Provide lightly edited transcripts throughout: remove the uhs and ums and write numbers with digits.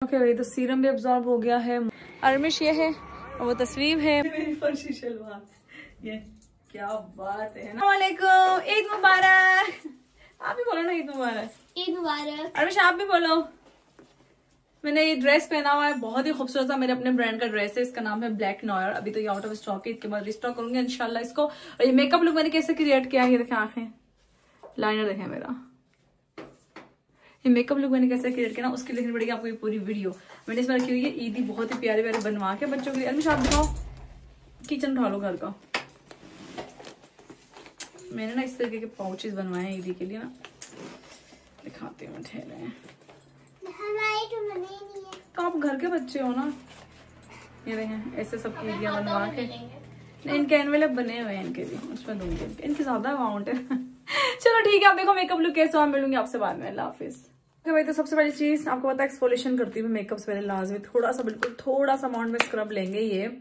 Okay भाई, तो serum भी अब्सॉर्ब हो गया है। अरमिश ये है और वो तस्वीर है मेरी फर्शी शलवार। ये क्या बात है ना। वालेकुम, ईद मुबारक। आप भी बोलो ना ईद मुबारक। ईद मुबारक। अरमिश आप भी बोलो। मैंने ये ड्रेस पहना हुआ है, बहुत ही खूबसूरत था, मेरे अपने ब्रांड का ड्रेस है, इसका नाम है ब्लैक नॉयर। अभी तो ये आउट ऑफ स्टॉक है, इसके बाद रिस्टॉक करूंगी इंशाल्लाह इसको। और ये मेकअप लुक मैंने कैसे क्रिएट किया है, ये देखें आंखें, लाइनर देखें मेरा। ये मेकअप लुक मैंने कैसे क्रिएट किया ना, उसके लिए पड़ेगी आपको ये पूरी वीडियो। मैंने इसमें रखी हुई है ईदी बहुत ही प्यारे प्यारे बनवा के बच्चों के लिए। अभी आप दिखाओ, किचन उठा लो घर का। मैंने ना इस तरीके के पाउचेस बनवाए हैं ईदी के लिए ना, दिखाते हैं ठहरे हैं। तो आप घर के बच्चे हो ना, ये देखें ऐसे सब ईदियां बनवा के। इनके एनवेलप बने हुए हैं इनके भी, उसमें दूंगी। इनकी ज्यादा अमाउंट है। चलो ठीक है, आप देखो मेकअप लुक कैसा, मिलूंगी आपसे बाद में। अल्लाह हाफिज। ओके भाई, तो सबसे पहली चीज आपको पता है एक्सफोलिएशन करती हूँ मेकअप से पहले लाजमी थोड़ा सा, बिल्कुल थोड़ा सा अमाउंट में स्क्रब लेंगे ये,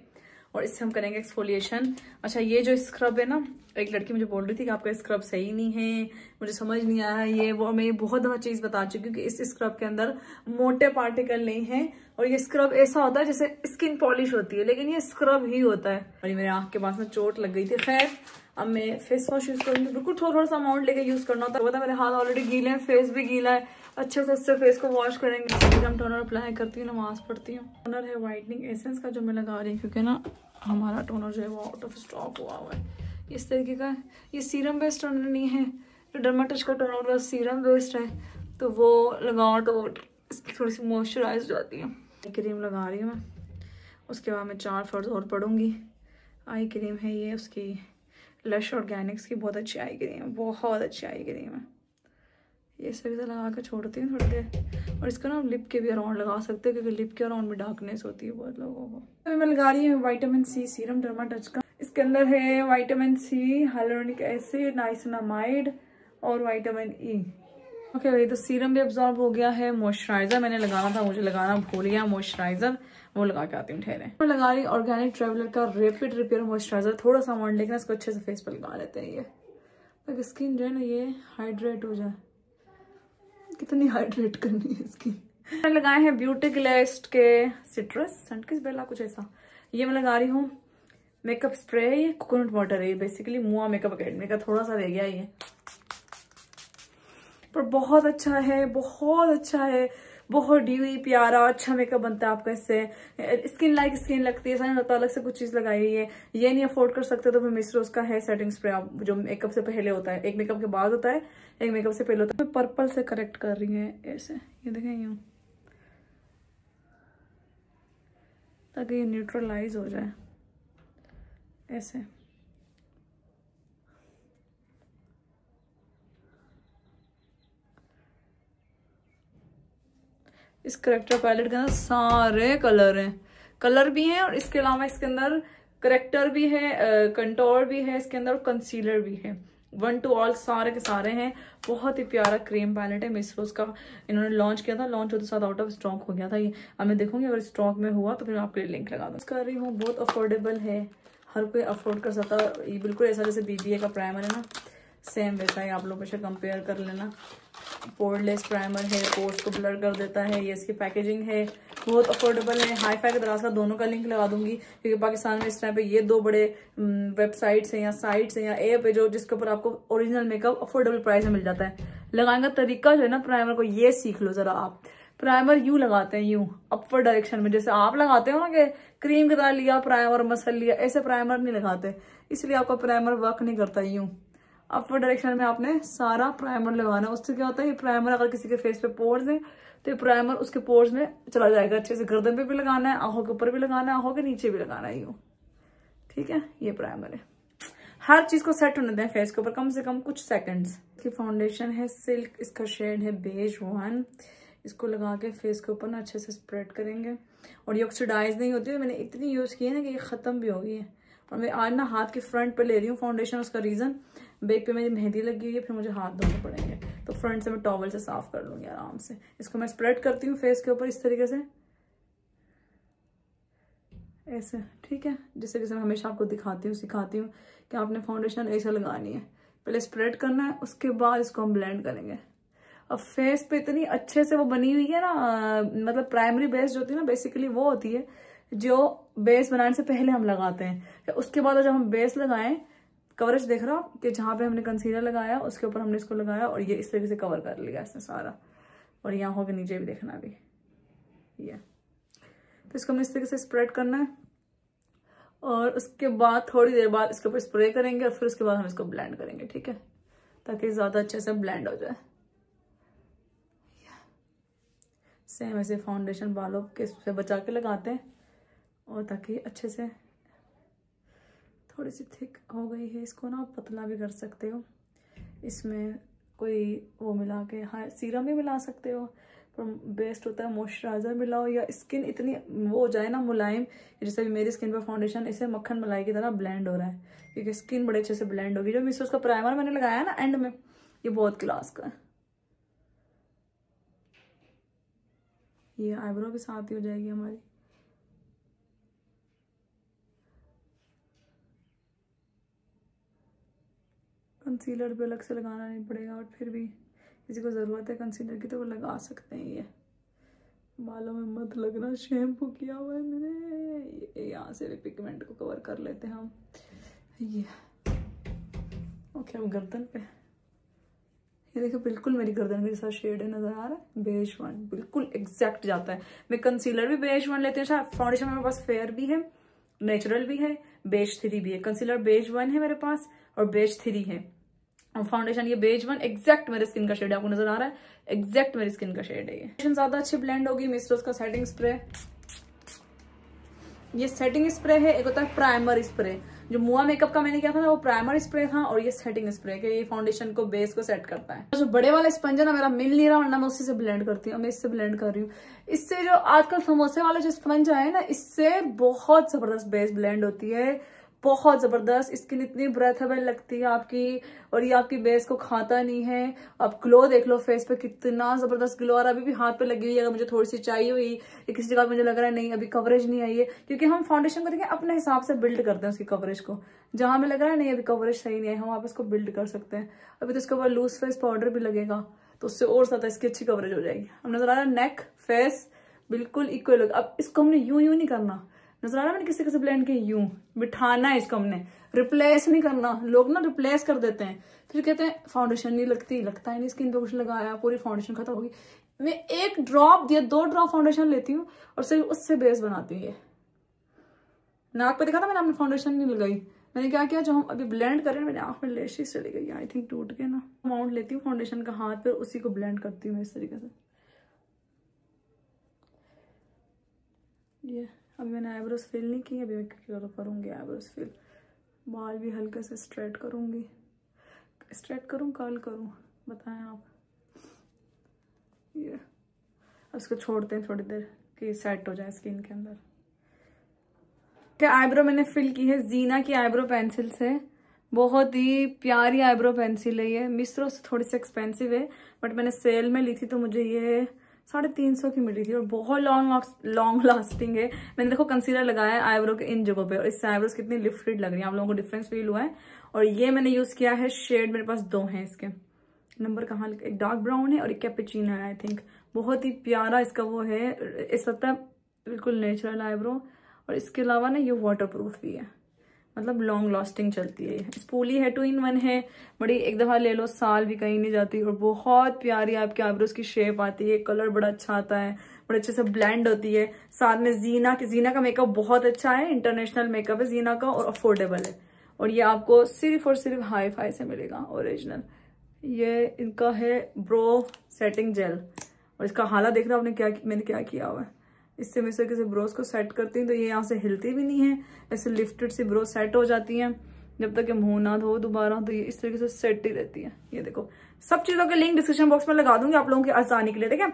और इससे हम करेंगे एक्सफोलिएशन। अच्छा, ये जो स्क्रब है ना, एक लड़की मुझे बोल रही थी कि आपका स्क्रब सही नहीं है, मुझे समझ नहीं आया ये वो। मैं ये बहुत दफा चीज बता चुकी हूँ कि इस स्क्रब के अंदर मोटे पार्टिकल नहीं है, और ये स्क्रब ऐसा होता है जैसे स्किन पॉलिश होती है, लेकिन ये स्क्रब ही होता है। और ये मेरे आंख के पास में चोट लग गई थी। खैर, अब मैं फेस वॉश यूज करूंगी, बिल्कुल थोड़ा सा अमाउंट लेके यूज करना होता है। मेरे हाथ ऑलरेडी गीले हैं, फेस भी गीला है, अच्छे से इससे फेस को वॉश करेंगे। सीरम टोनर अप्लाई करती हूँ, नमाज पढ़ती हूँ। टोनर है व्हाइटनिंग एसेंस का जो मैं लगा रही हूँ, क्योंकि ना हमारा टोनर जो है वो आउट ऑफ स्टॉक हुआ है इस तरीके का। ये सीरम बेस्ड टोनर नहीं है, जो डर्माटच का टोनर बस सीरम बेस्ड है, तो वो लगाओ तो इसकी थोड़ी सी मॉइस्चराइज जाती है। क्रीम लगा रही हूँ मैं, उसके बाद मैं 4 फर्ज और पढ़ूंगी। आई क्रीम है ये उसकी लश ऑर्गेनिक्स की, बहुत अच्छी आई क्रीम है, बहुत अच्छी आई क्रीम है। ये सभी से लगा के छोड़ती हूँ थोड़ी देर। और इसको ना लिप के भी अराउंड लगा सकते हो, क्योंकि लिप के अराउंड में डार्कनेस होती है बहुत लोगों को। अभी मैं लगा रही हूँ विटामिन सी सीरम डर्माटच का। इसके अंदर है vitamin C, hyaluronic acid, niacinamide और विटामिन ई। ओके भाई, तो सीरम भी अब्सॉर्ब हो गया है। मॉइस्चराइजर मैंने लगाना था, मुझे लगाना भूल गया मॉइस्चराइजर, वो लगा के आती हूँ ठहरे। मैं लगा रही ऑर्गेनिक ट्रेवलर का रैपिड रिपेयर मॉइस्चराइजर, थोड़ा सा अमाउंट लेकर इसको अच्छे से फेस पर लगा लेते हैं, ये ताकि स्किन जो है ना ये हाइड्रेट हो जाए। कितनी हाइड्रेट करनी है स्किन। मैंने लगाए हैं ब्यूटी ग्लेस्ट के सिट्रस सनकिस बेला कुछ ऐसा, ये मैं लगा रही हूँ। मेकअप स्प्रे है, ये कोकोनट वाटर है, ये बेसिकली मुआ मेकअप अकेडमी का, थोड़ा सा रह गया ये, पर बहुत अच्छा है, बहुत अच्छा है, बहुत ड्यूई प्यारा अच्छा मेकअप बनता है आपका इससे। स्किन लाइक स्किन लगती है, ऐसा नहीं लगता अलग से कुछ चीज लगाई है। ये नहीं अफोर्ड कर सकते तो फिर मिसरोज का है सेटिंग स्प्रे, आप जो मेकअप से पहले होता है, एक मेकअप के बाद होता है, एक मेकअप से पहले होता है। मैं पर्पल से करेक्ट कर रही है ऐसे, ये देखें यूं, ताकि ये न्यूट्रलाइज हो जाए ऐसे। इस करेक्टर पैलेट के अंदर सारे कलर हैं, कलर भी हैं, और इसके अलावा इसके अंदर करेक्टर भी है, कंटोर भी है इसके अंदर, कंसीलर भी है, 1 to ऑल सारे के सारे हैं। बहुत ही प्यारा क्रीम पैलेट है, मिसरोज का इन्होंने लॉन्च किया था, लॉन्च होते साथ आउट ऑफ स्टॉक हो गया था ये। अब मैं देखूंगी अगर स्टॉक में हुआ तो फिर आपके लिए लिंक लगा दूँ। कर रही हूँ, बहुत अफोर्डेबल है, हर कोई अफोर्ड कर सकता है। ये बिल्कुल ऐसा जैसे BBA का प्राइमर है ना, सेम वैसा ही आप लोग वैसे कंपेयर कर लेना। पोर्डलेस प्राइमर है, पोर्स को ब्लर कर देता है, ये इसकी पैकेजिंग है, बहुत अफोर्डेबल है। हाई फाई के दराज का दोनों का लिंक लगा दूंगी, क्योंकि पाकिस्तान में इस टाइम पे ये 2 बड़े वेबसाइट्स हैं या साइट्स हैं या ऐप है जो जिसके ऊपर आपको ओरिजिनल मेकअप अफोर्डेबल प्राइस में मिल जाता है। लगाने का तरीका जो है ना प्राइमर को, ये सीख लो जरा आप। प्राइमर यूं लगाते हैं, यूं अपवर्ड डायरेक्शन में, जैसे आप लगाते हो ना कि क्रीम की तरह लिया प्राइमर मसल लिया, ऐसे प्राइमर नहीं लगाते, इसलिए आपका प्राइमर वर्क नहीं करता। यूं अपवर्ड डायरेक्शन में आपने सारा प्राइमर लगाना। उससे क्या होता है, ये प्राइमर अगर किसी के फेस पे पोर्स है तो ये प्राइमर उसके पोर्स में चला जाएगा अच्छे से। गर्दन पे भी लगाना है, आंखों के ऊपर भी लगाना है, आंखों के नीचे भी लगाना है, यूं। ठीक है, ये प्राइमर है। हर चीज को सेट होने दें फेस के ऊपर कम से कम कुछ सेकंड्स। इसकी फाउंडेशन है सिल्क, इसका शेड है बेज 1। इसको लगा के फेस के ऊपर ना अच्छे से स्प्रेड करेंगे, और ये ऑक्सीडाइज नहीं होती है। मैंने इतनी यूज की है ना कि ये खत्म भी हो गई है। और मैं आज ना हाथ के फ्रंट पे ले रही हूँ फाउंडेशन, उसका रीजन बैक पे मेरी मेहंदी लगी हुई है, फिर मुझे हाथ धोने पड़ेंगे, तो फ्रंट से मैं टॉवल से साफ कर लूंगी आराम से। इसको मैं स्प्रेड करती हूँ फेस के ऊपर इस तरीके से ऐसे, ठीक है, जिससे जैसे मैं हमेशा आपको दिखाती हूँ सिखाती हूँ कि आपने फाउंडेशन ऐसे लगानी है। पहले स्प्रेड करना है, उसके बाद इसको हम ब्लेंड करेंगे। अब फेस पे इतनी अच्छे से वो बनी हुई है ना, मतलब प्राइमरी बेस जो होती है ना बेसिकली वो होती है जो बेस बनाने से पहले हम लगाते हैं। उसके बाद जब हम बेस लगाएं, कवरेज देख रहा हो कि जहाँ पे हमने कंसीलर लगाया उसके ऊपर हमने इसको लगाया और ये इस तरीके से कवर कर लिया इसने सारा, और यहाँ होकर नीचे भी देखना अभी ये। तो इसको हमने इस तरीके से स्प्रेड करना है और उसके बाद थोड़ी देर बाद इसके ऊपर स्प्रे करेंगे और फिर उसके बाद हम इसको ब्लेंड करेंगे, ठीक है, ताकि ज्यादा अच्छे से ब्लेंड हो जाए। सेम ऐसे फाउंडेशन बालों के से बचा के लगाते हैं और ताकि अच्छे से, थोड़ी सी थिक हो गई है, इसको ना आप पतला भी कर सकते हो। इसमें कोई वो मिला के, हाँ सीरम भी मिला सकते हो, पर बेस्ट होता है मॉइस्चराइजर मिलाओ, या स्किन इतनी वो हो जाए ना मुलायम, जैसे भी मेरी स्किन पर फाउंडेशन इसे मक्खन मलाई की तरह ब्लेंड हो रहा है, क्योंकि स्किन बड़े अच्छे से ब्लेंड होगी। जो मिस्टर का प्राइमर मैंने लगाया ना एंड में, ये बहुत क्लास का है। ये आईब्रो भी साथ ही हो जाएगी हमारी। कंसीलर भी अलग से लगाना नहीं पड़ेगा, और फिर भी किसी को ज़रूरत है कंसीलर की तो वो लगा सकते हैं। ये बालों में मत लगना, शैम्पू किया हुआ है मैंने। यहाँ से भी पिगमेंट को कवर कर लेते हैं हम। ये ओके, अब गर्दन पे ये देखो, बिल्कुल मेरी गर्दन के जैसा शेड है, नजर आ रहा है, बेज 1 बिल्कुल एग्जैक्ट जाता है। मैं कंसीलर भी बेज 1 लेती हूँ, फाउंडेशन मेरे पास फेयर भी है, नेचुरल भी है, बेज 3 भी है। कंसीलर बेज 1 है मेरे पास और बेज 3 है, और फाउंडेशन ये बेज 1 एग्जैक्ट मेरे स्किन का शेड है, आपको नजर आ रहा है, एग्जैक्ट मेरी स्किन का शेड है। ये ज्यादा अच्छी ब्लेंड होगी। मिस्टर का सेटिंग स्प्रे, ये सेटिंग स्प्रे है, एक होता है प्राइमर स्प्रे। जो मुआ मेकअप का मैंने किया था ना वो प्राइमर स्प्रे था, और ये सेटिंग स्प्रे के ये फाउंडेशन को बेस को सेट करता है। जो बड़े वाला स्पंज है ना मेरा मिल नहीं रहा, वरना मैं उसी से ब्लेंड करती हूँ, मैं इससे ब्लेंड कर रही हूँ। इससे जो आजकल समोसे वाला जो स्पंज आया है ना, इससे बहुत जबरदस्त बेस ब्लेंड होती है, बहुत जबरदस्त। स्किन इतनी ब्रेथेबल लगती है आपकी, और ये आपकी बेस को खाता नहीं है। अब ग्लो देख लो फेस पे, कितना जबरदस्त ग्लो, और अभी भी हाथ पे लगी हुई है। अगर मुझे थोड़ी सी चाहिए हुई या किसी जगह मुझे लग रहा है नहीं अभी कवरेज नहीं आई है, क्योंकि हम फाउंडेशन को देखें अपने हिसाब से बिल्ड करते हैं उसकी कवरेज को। जहां हमें लग रहा है नहीं अभी कवरेज सही नहीं है, हम आप इसको बिल्ड कर सकते हैं। अभी तो इसके ऊपर लूज फेस पाउडर भी लगेगा, तो उससे और ज्यादा इसकी अच्छी कवरेज हो जाएगी। अब नजर आ रहा है नेक फेस बिल्कुल इक्वल। अब इसको हमने यूं नहीं करना, नजर आ रहा है मैंने किसी किसी ब्लेंड के यूं बिठाना है इसको, हमने रिप्लेस नहीं करना। लोग ना रिप्लेस कर देते हैं, फिर कहते हैं फाउंडेशन नहीं लगती, लगता है नहीं स्किन पे कुछ लगाया पूरी फाउंडेशन खत्म होगी। मैं एक ड्रॉप दिया 2 ड्रॉप फाउंडेशन लेती हूँ और सिर्फ उससे बेस बनाती हूँ। ये नाक पे देखा था मैंने, आपने फाउंडेशन नहीं लगाई। मैंने क्या किया, जो हम अभी ब्लेंड कर रहे हैं, मेरी आंख में लेशिस चली गई, आई थिंक टूट के ना। अमाउंट लेती हूँ फाउंडेशन का हाथ पे, उसी को ब्लेंड करती हूँ इस तरीके से। ये अभी मैंने आईब्रोज फिल नहीं की, अभी मैं करूँगी आईब्रोज फिल। बाल भी हल्के से स्ट्रेट करूँगी, स्ट्रेट करूँ कर्ल करूँ, बताएं आप। ये अब इसको छोड़ते हैं थोड़ी देर कि सेट हो जाए स्किन के अंदर। क्या आईब्रो मैंने फिल की है जीना की आईब्रो पेंसिल से, बहुत ही प्यारी आईब्रो पेंसिल है ये। मिस्रो से थोड़ी सी एक्सपेंसिव है, बट मैंने सेल में ली थी तो मुझे ये 350 की मिली थी, और बहुत लॉन्ग लास्टिंग है। मैंने देखो कंसीलर लगाया है आईब्रो के इन जगहों पे, और इससे आईब्रोज कितनी लिफ्टेड लग रही है, आप लोगों को डिफरेंस फील हुआ है। और ये मैंने यूज किया है शेड, मेरे पास 2 हैं इसके, नंबर कहाँ, एक डार्क ब्राउन है और एक कैपेचिनो है आई थिंक। बहुत ही प्यारा इसका वो है, इस वक्त बिल्कुल नेचुरल आईब्रो। और इसके अलावा ना ये वाटर प्रूफ भी है, मतलब लॉन्ग लास्टिंग चलती है। स्पूली है, 2 in 1 है, बड़ी एक दफा ले लो साल भी कहीं नहीं जाती, और बहुत प्यारी आपके आईब्रोज की शेप आती है, कलर बड़ा अच्छा आता है, बड़े अच्छे से ब्लेंड होती है। साथ में जीना का मेकअप बहुत अच्छा है, इंटरनेशनल मेकअप है जीना का, और अफोर्डेबल है। और ये आपको सिर्फ और सिर्फ हाई फाई से मिलेगा ओरिजिनल। ये इनका है ब्रो सेटिंग जेल, और इसका हाला देख रहा हूँ मैंने क्या किया हुआ है। इससे मैं इस तरीके से ब्रोज को सेट करती हूँ तो ये यहाँ से हिलती भी नहीं है, ऐसे लिफ्टेड से ब्रो सेट हो जाती हैं। जब तक ये मुंह ना धो दोबारा तो ये इस तरीके से सेट ही रहती है। ये देखो, सब चीजों के लिंक डिस्क्रिप्शन बॉक्स में लगा दूंगी आप लोगों की आसानी के लिए। ठीक है,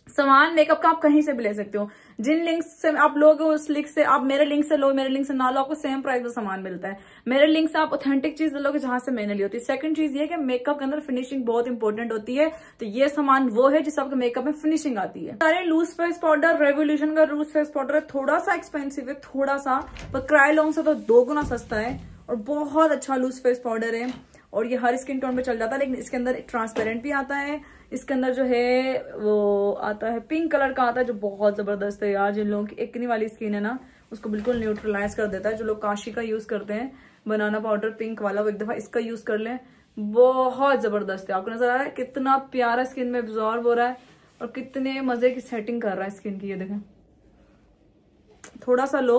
सामान मेकअप का आप कहीं से भी ले सकते हो, जिन लिंक से आप लोगे उस लिंक से, आप मेरे लिंक से लो, मेरे लिंक से ना लो, आपको सेम प्राइस में सामान मिलता है। मेरे लिंक से आप ऑथेंटिक चीज लोगे जहां से मैंने ली होती है। सेकंड चीज ये कि मेकअप के अंदर फिनिशिंग बहुत इंपॉर्टेंट होती है, तो ये सामान वो है जिससे आपके मेकअप में फिनिशिंग आती है। सारे लूज फेस पाउडर, रेवोल्यूशन का लूज फेस पाउडर है, थोड़ा सा एक्सपेंसिव है थोड़ा सा, पर क्रायोलॉन्ग से तो 2 गुना सस्ता है, और बहुत अच्छा लूज फेस पाउडर है। और ये हर स्किन टोन पे चल जाता है, लेकिन इसके अंदर ट्रांसपेरेंट भी आता है, इसके अंदर जो है वो आता है पिंक कलर का आता है, जो बहुत जबरदस्त है यार। जिन लोगों की एक्ने वाली स्किन है ना, उसको बिल्कुल न्यूट्रलाइज कर देता है। जो लोग काशी का यूज करते हैं बनाना पाउडर पिंक वाला, वो एक दफा इसका यूज कर लें, बहुत जबरदस्त है। आपको नजर आ रहा है कितना प्यारा स्किन में एब्जॉर्ब हो रहा है और कितने मजे की सेटिंग कर रहा है स्किन की। ये देखें, थोड़ा सा लो,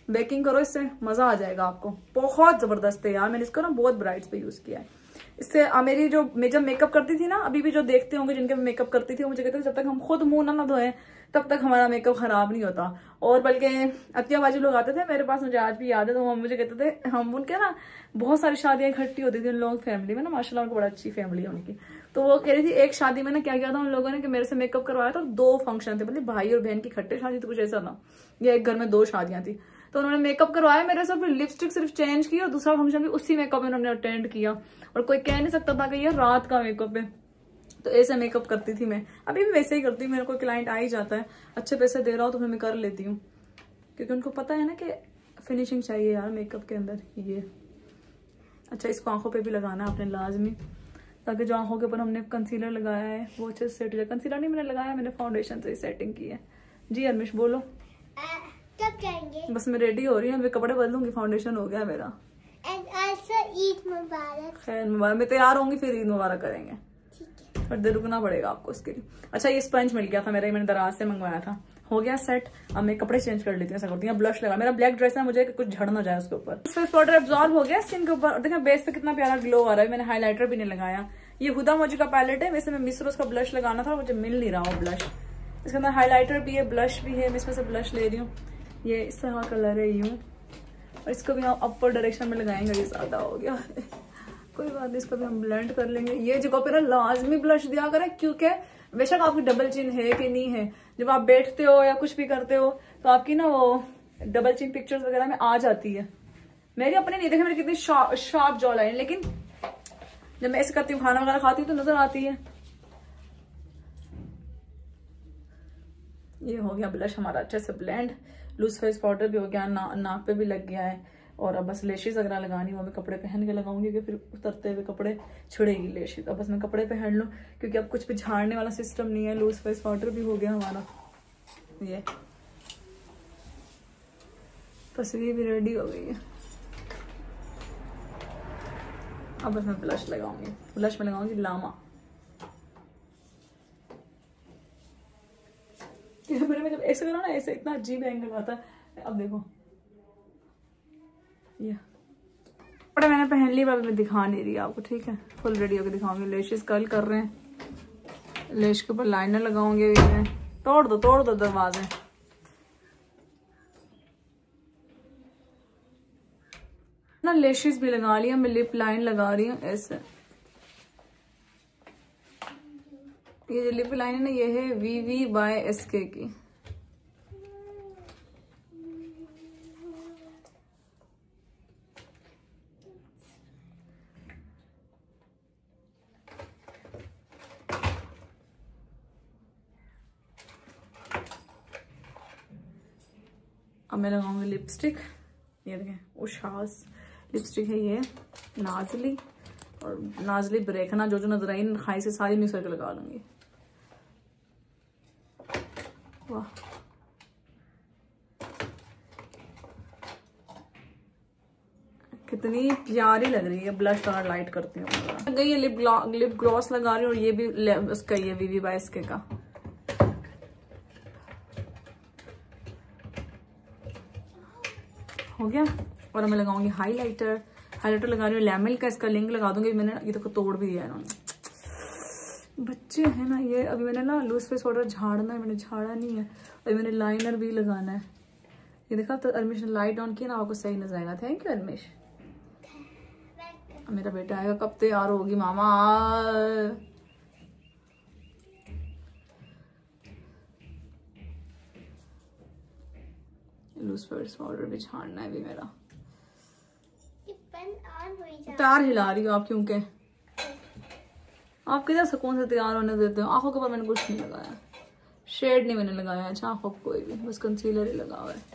बेकिंग करो, इससे मजा आ जाएगा आपको। बहुत जबरदस्त है यार, मैंने इसको ना बहुत ब्राइट्स पे यूज किया है। इससे मेरी जो मैं जब मेकअप करती थी ना, अभी भी जो देखते होंगे जिनके मेकअप करती थी, वो मुझे कहते थे जब तक हम खुद मुंह ना धोएं तब तक हमारा मेकअप खराब नहीं होता। और बल्कि अतियाबाजी लोग आते थे मेरे पास, मुझे आज भी याद है, तो वो मुझे कहते थे, हम उनके ना बहुत सारी शादियां इकट्ठी होती थी उन लोगों की फैमिली में ना, माशाल्लाह उनको बड़ा अच्छी फैमिली है उनकी। तो वो कह रही थी एक शादी में ना क्या किया था उन लोगों ने कि मेरे से मेकअप करवाया था, 2 फंक्शन थे, मतलब भाई और बहन की इकट्ठे शादी थी, कुछ ऐसा था, या एक घर में 2 शादियां थी। तो उन्होंने मेकअप करवाया मेरे से, फिर लिपस्टिक सिर्फ चेंज की और दूसरा फंक्शन भी उसी मेकअप में उन्होंने अटेंड किया। और कोई कह नहीं सकता था कि ये रात का मेकअप है। तो ऐसे मेकअप करती थी मैं, अभी भी वैसे ही करती हूँ। मेरे कोई क्लाइंट आ ही जाता है, अच्छे पैसे दे रहा हूँ तो फिर मैं कर लेती हूँ, क्योंकि उनको पता है ना कि फिनिशिंग चाहिए यार मेकअप के अंदर। ये अच्छा, इसको आंखों पे भी लगाना है आपने लाजमी, ताकि जो आंखों के ऊपर हमने कंसीलर लगाया है वो अच्छे से सेट हो जाए। कंसीलर नहीं मैंने लगाया, मैंने फाउंडेशन से सेटिंग की है। जी अरमिश बोलो। कब जाएंगे? बस मैं रेडी हो रही हूँ, मैं कपड़े बदलूंगी, फाउंडेशन हो गया मेरा। And also ईद मुबारक। खैर मुबारक, मैं तैयार होंगी फिर ईद मुबारक करेंगे। ठीक है, पर देर रुकना पड़ेगा आपको उसके लिए। अच्छा, ये स्पंज मिल गया था मेरा, मैंने दराज से मंगवाया था, हो गया सेट। अब मैं कपड़े चेंज कर लेती हूँ, ऐसा करती हूँ। ब्लश लगा, मेरा ब्लैक ड्रेस है, मुझे कुछ झड़ ना जाए उसके ऊपर। फेस पाउडर एब्जॉर्ब हो गया स्किन के ऊपर। देखा बेस पे कितना प्यारा ग्लो आ रहा है। मैंने हाईलाइटर भी नहीं लगाया। ये हुदा मोजी का पैलेट है, वैसे मैं मिसरोज का ब्लश लगाना था, मुझे मिल नहीं रहा वो ब्लश। इसके अंदर हाईलाइटर भी है, ब्लश भी है, मैं इसमें से ब्लश ले रही हूँ। ये इस तरह कलर है यूं, और इसको भी हम अपर डायरेक्शन में लगाएंगे। ये ज्यादा हो गया, कोई बात नहीं, इसको भी हम ब्लेंड कर लेंगे। ये जगह पे ना लाजमी ब्लश दिया करें, क्योंकि बेशक आपकी डबल चिन है कि नहीं है, जब आप बैठते हो या कुछ भी करते हो तो आपकी ना वो डबल चिन पिक्चर्स वगैरह में आ जाती है। मेरी अपने नहीं देखे मेरी कितनी शार्प जॉ लाइन, लेकिन जब मैं ऐसे करती हूँ, खाना वगैरह खाती हूँ, तो नजर आती है। ये हो गया ब्लश हमारा अच्छे से ब्लेंड। लूज फेस पाउडर भी हो गया, नाक पे भी लग गया है। और अब बस लेशेस वगैरह लगानी, वो मैं कपड़े पहन के लगाऊंगी, क्योंकि फिर उतरते हुए कपड़े छिड़ेगी लेशेस। अब बस मैं कपड़े पहन लूँ, क्योंकि अब कुछ भी झाड़ने वाला सिस्टम नहीं है। लूज फेस पाउडर भी हो गया हमारा, ये तस्वीर भी रेडी हो गई है। अब बस मैं ब्लश लगाऊंगी, ब्लश में लगाऊंगी लामा। मेरे में जब ऐसे करो ना, ऐसे इतना अजीब एंगल आता है। अब देखो ये कपड़े मैंने पहन ली, मैं दिखा नहीं रही आपको, ठीक है। फुल रेडी होकर दिखाऊंगी। लेशेस कर्ल कर रहे हैं, लेश के ऊपर लाइनर लगाऊंगी। तोड़ दो दरवाजे। ना लेशेस भी लगा लिया, मैं लिप लाइन लगा रही हूँ ऐसे। ये जो लिप लाइन है ना, ये है VV by SK की। अब मैं लगाऊंगी लिपस्टिक। ये देखें, उशास लिपस्टिक है ये, नाजली और नाजली ब्रेकना, जो नजर आई खाई से सारी मिक्स करके लगा लूंगी। वाह, कितनी प्यारी लग रही है। ब्लश कलर लाइट करती हूँ। ये लिप ग्लॉस लगा रही हूँ, और ये भी उसका ये VV by SK का। हो गया। और मैं लगाऊंगी हाइलाइटर। हाइलाइटर लगा रही हूँ लैमेल का, इसका लिंक लगा दूंगी। मैंने ये देखो तोड़ भी दिया है इन्होंने, बच्चे हैं ना ये। अभी मैंने ना लूज फेस पाउडर झाड़ना है, मैंने झाड़ा नहीं है। अभी मैंने लाइनर भी लगाना है। ये देखा, तो अरमिश ने लाइट ऑन किया ना, आपको सही नजर आएगा। Thank you Armish. मेरा बेटा आएगा, कब तैयार होगी मामा। लूज फेस पाउडर भी झाड़ना है भी मेरा। तैयार हिला रही हो आप, क्योंकि आप किधर सुकून से तैयार होने देते हो। आंखों के ऊपर मैंने कुछ नहीं लगाया, शेड नहीं मैंने लगाया अच्छा आंखों को कोई भी, बस कंसीलर ही लगा हुआ है।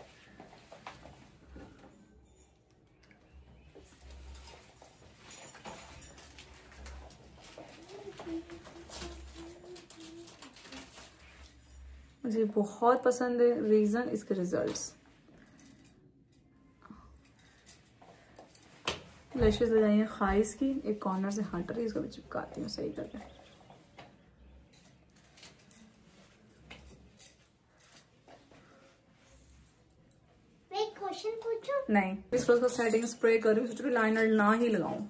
मुझे बहुत पसंद है। रीजन इसके रिजल्ट्स। लैशेस लगाई हैं खाइस की, एक कॉर्नर से हट रही है, इसको भी चिपकाती हूँ सही करके। मैं एक क्वेश्चन पूछूं? नहीं, इस रोज का सेटिंग स्प्रे कर रही हूँ, सोच रही लाइनर ना ही लगाऊं।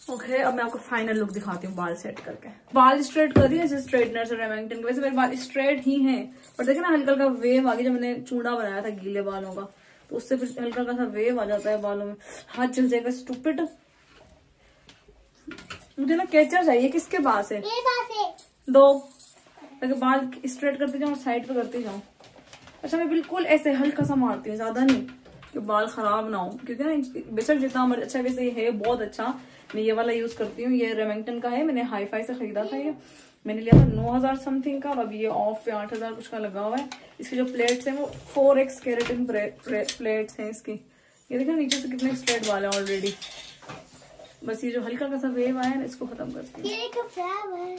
ओके, अब मैं आपको फाइनल लुक दिखाती हूँ बाल सेट करके। बाल स्ट्रेट कर रही है जैसे स्ट्रेटनर से रेमिंगटन के। वैसे मेरे बाल स्ट्रेट ही हैं, पर देखिए ना हल्का हल्का वेव आ गया। जब मैंने चूड़ा बनाया था गीले बालों का, तो उससे फिर हल्का हल्का सा वेव आ जाता है बालों में। हाथ चल जाएगा स्टूपिड। मुझे ना कैचर चाहिए। किसके पास है? दो, ताकि बाल स्ट्रेट करते जाऊँ, साइड पे करते जाऊँ। अच्छा, मैं बिल्कुल ऐसे हल्का सा मारती हूँ, ज्यादा नहीं, कि बाल खराब ना हो। क्योंकि ना बेशक जितना मर्जी अच्छा, वैसे ये है बहुत अच्छा। मैं ये वाला यूज करती हूँ, ये रेमिंगटन का है। मैंने हाई फाई से खरीदा था ये। मैंने लिया था 9000 समथिंग का, और अभी ये ऑफ पे 8000 कुछ का लगा हुआ है। इसकी जो प्लेट्स हैं वो 4x केराटिन प्लेट्स हैं इसकी। ये देखो नीचे से कितने स्ट्रेट बाल है ऑलरेडी। बस ये जो हल्का हल्का सा वेव आया ना, इसको खत्म करती हूँ। ये एक फ्लावर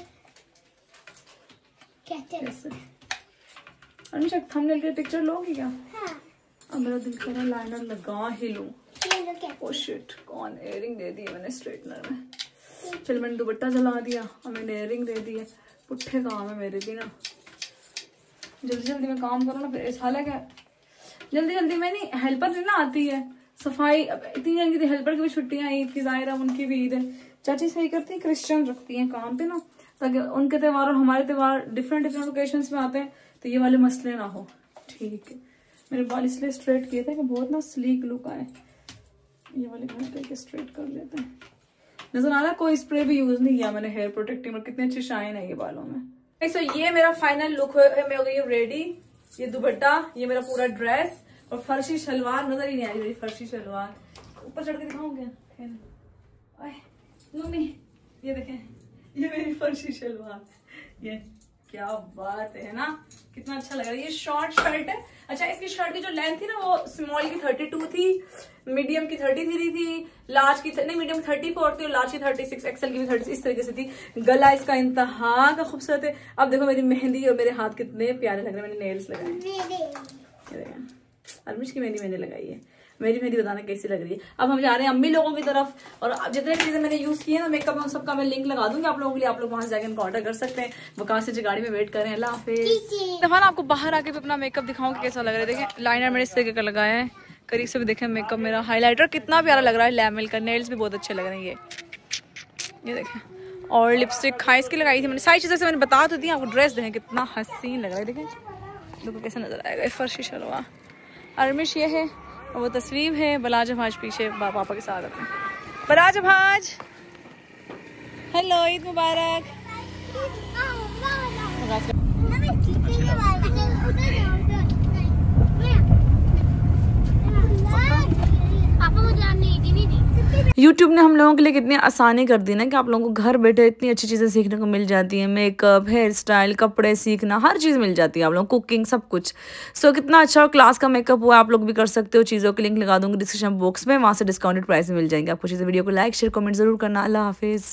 कहते हैं। अनुषा, थंबनेल के पिक्चर लोगी क्या? हाँ। अब मेरा दिल कर रहा है लाइनर लगा ही लूं। ये लो क्या? ओह शिट, कौन एयरिंग दे दी है मैंने स्ट्रेटनर में। चल, मैंने दुपट्टा जला दिया और मैंने एयरिंग दे दी है। पुट्ठे काम है मेरे भी ना। जल्दी जल्दी में काम करो ना, फिर ऐसा लगा जल्दी जल्दी में नहीं। हेल्पर नहीं ना आती है सफाई। अब इतनी जल्दी थी, हेल्पर की भी छुट्टियां, ईद की जाहिर है, उनकी भी ईद है। चाची सही करती है, क्रिश्चियन रखती है काम पे ना, ताकि उनके त्यौहार और हमारे त्यौहार डिफरेंट लोकेशंस में आते हैं, तो ये वाले मसले ना हो। ठीक है, मेरे बाल इसलिए स्ट्रेट किए थे कि बहुत ना स्लीक लुक आए। ये वाले घर करके स्ट्रेट कर लेते हैं। नजर आ रहा, कोई स्प्रे भी यूज नहीं किया मैंने हेयर प्रोटेक्टिव, और कितनी अच्छी शाइन है ये बालों में। सो ये मेरा फाइनल लुक है। मैं हो गई हूँ रेडी। ये दुपट्टा, ये मेरा पूरा ड्रेस, और फर्शी शलवार नजर ही नहीं आ रही मेरी फर्शी शलवार। ऊपर चढ़ के दिखाऊंगे मम्मी, ये देखें, ये मेरी फर्शी शलवार। ये क्या बात है ना, कितना अच्छा लग रहा है। ये शॉर्ट शर्ट है। अच्छा, इसकी शर्ट की जो लेंथ थी ना, वो स्मॉल की 32 थी, मीडियम की 33 थी, लार्ज की नहीं मीडियम 34 थी, और लार्ज की 36, एक्सेल की भी 36, इस तरीके से थी। गला इसका इंतहा का खूबसूरत है। अब देखो मेरी मेहंदी और मेरे हाथ कितने प्यारे लग रहे हैं। मैंने नेल्स लगाए, अरमिश की मेहंदी मैंने लगाई है। मेरी मेहंदी बताना कैसी लग रही है। अब हम जा रहे हैं अम्मी लोगों की तरफ, और जितने चीजें मैंने यूज की है ना मेकअप में, उन सबका मैं लिंक लगा दूंगी आप लोगों के लिए। आप लोग वहां से जाकर इनको ऑर्डर कर सकते हैं। वकास से गाड़ी में वेट करें। अल्लाह हाफिज। दफा ना आपको बाहर आके भी अपना मेकअप दिखाऊंगी कैसा लग रहा है। देखें, लाइनर मैंने इस तरीके का लगाया है, करीब से भी देखें मेकअप मेरा। हाईलाइटर कितना प्यारा लग रहा है लैमेल का। नेल्स भी बहुत अच्छे लग रहे हैं ये देखें। और लिपस्टिक खाइस की लगाई थी मैंने। सारी चीजें मैंने बता तो दी आपको। ड्रेस देखें कितना हसीन लग रहा है। देखें देखो कैसे नजर आएगा फर्शी शलवार। अरमिश ये है, और वो तस्वीर है बलाज भाज पीछे पापा के साथ अपने। बलाज भाज, हेलो, ईद मुबारक। यूट्यूब ने हम लोगों के लिए कितनी आसानी कर दी ना, कि आप लोगों को घर बैठे इतनी अच्छी चीज़ें सीखने को मिल जाती हैं। मेकअप, हेयर स्टाइल, कपड़े सीखना, हर चीज़ मिल जाती है आप लोगों को, कुकिंग, सब कुछ। सो कितना अच्छा क्लास का मेकअप हुआ, आप लोग भी कर सकते हो। चीज़ों के लिंक लगा दूंगी डिस्क्रिप्शन बॉक्स में, वहाँ से डिस्काउंटेड प्राइस में मिल जाएंगे आपको चीज़ें। वीडियो को लाइक, शेयर, कमेंट जरूर करना। अल्लाह हाफिज़।